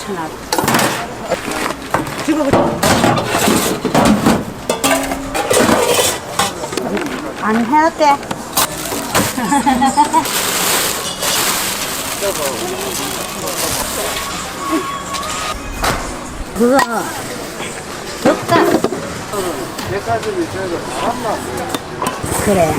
5,000원. 지금 안 해왔대. 그거 없다. 백화점이 저희가 바람나. 그래.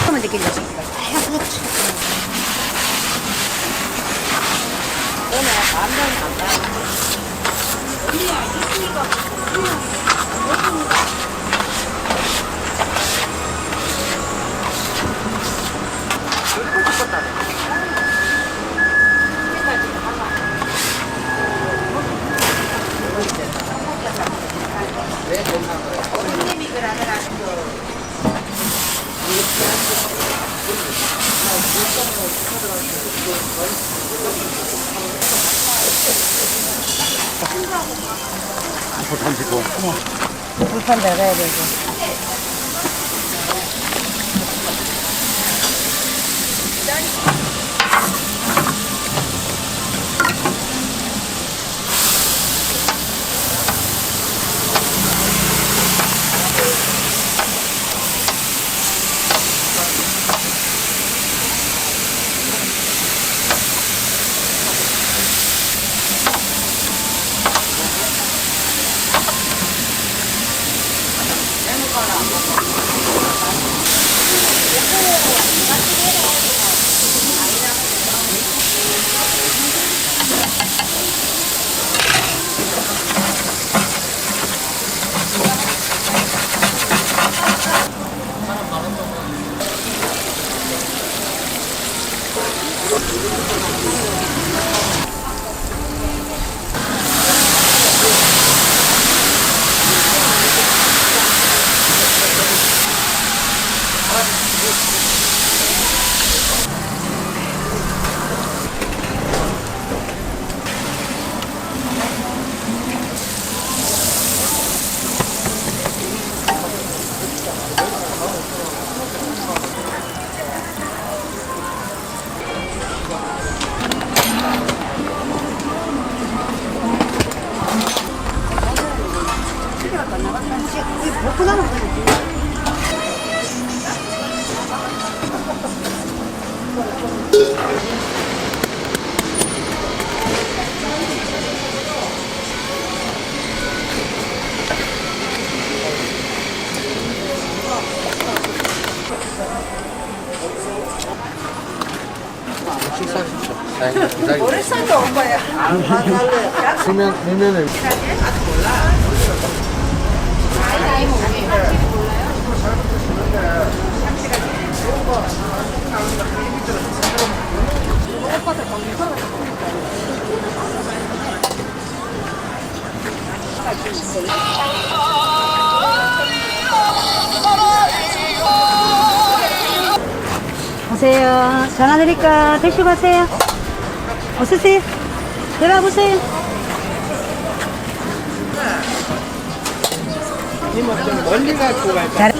한번 느끼는 거지. 부산 지고. 불판 나가야 되고. 먹고 나면 식사하십시오. 네, 기다리고. 어렸을 온 거야. 밀면을. 오세요. 전화 드릴까? 드시고 가세요. 어서오세요. 들어가 보세요. 이모 좀 멀리 갖고 갈까?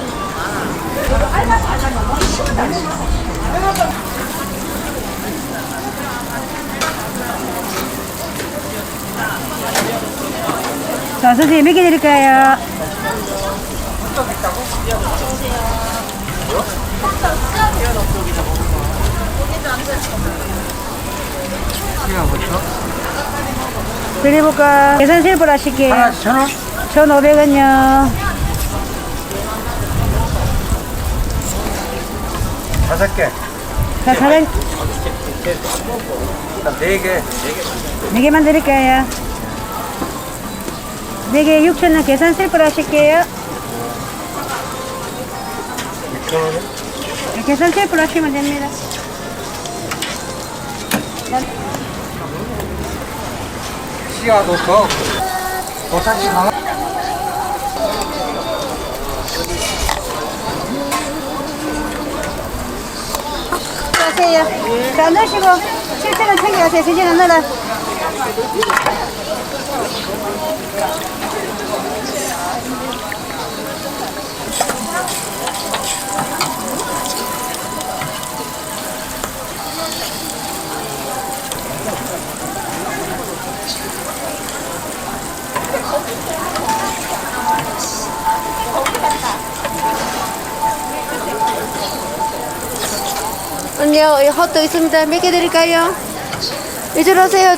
자, 선생님 몇 개 드릴까요? 드려볼까? 계산 셀프 하실게요. 하나 1,000원? 1,500원요. 5개. 자, 사장, 일단 4개. 4개만 드릴까요? 4개 6,000원 계산 셀프 하실게요. 6,000원에? 계산 셀프 하시면 됩니다. 씨앗도 더. 도착이 하나? 가세요. 자, 넣으시고 7,000원 챙겨가세요. 세진아 넣어라. 언니요, 헛도 있습니다. 몇 개 드릴까요? 이쪽으로 오세요.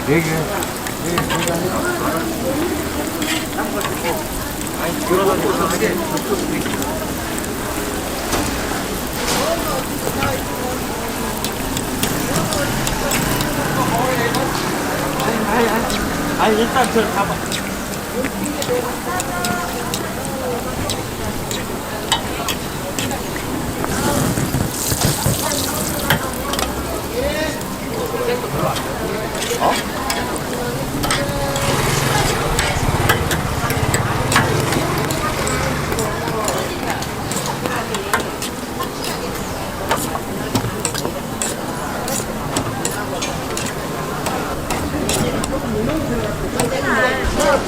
네 개. 아니 일단 저 가봐.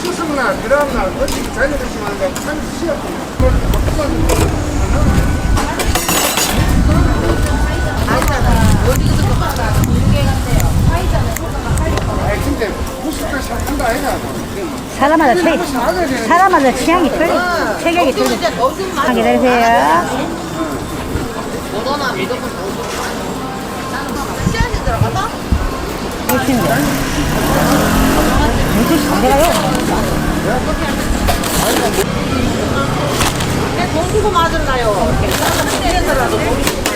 추석날, 그다음날 어떻게 자녀드시면 안 돼. 참 시합. 아니 근데 무슨 샷 한다 아니야? 사람마다 취향이 틀려. 체격이 틀려. 기다리세요.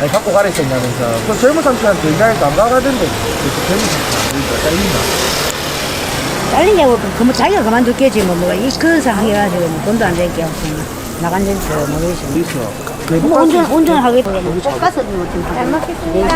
아니 갖고 가라 했었냐면서 그 젊은 삼촌한테 얘기하니까 안 가가던데 그 젊은 삼촌 잘린다. 잘리냐고 그뭐 자기가 그만둘겠지 뭐가 그 상황 해가지고 뭐 돈도 안 될게 없으니 나간 줄 모르겠어. 뭐 운전하겠다. 볶아서 좀 잘 먹겠습니다.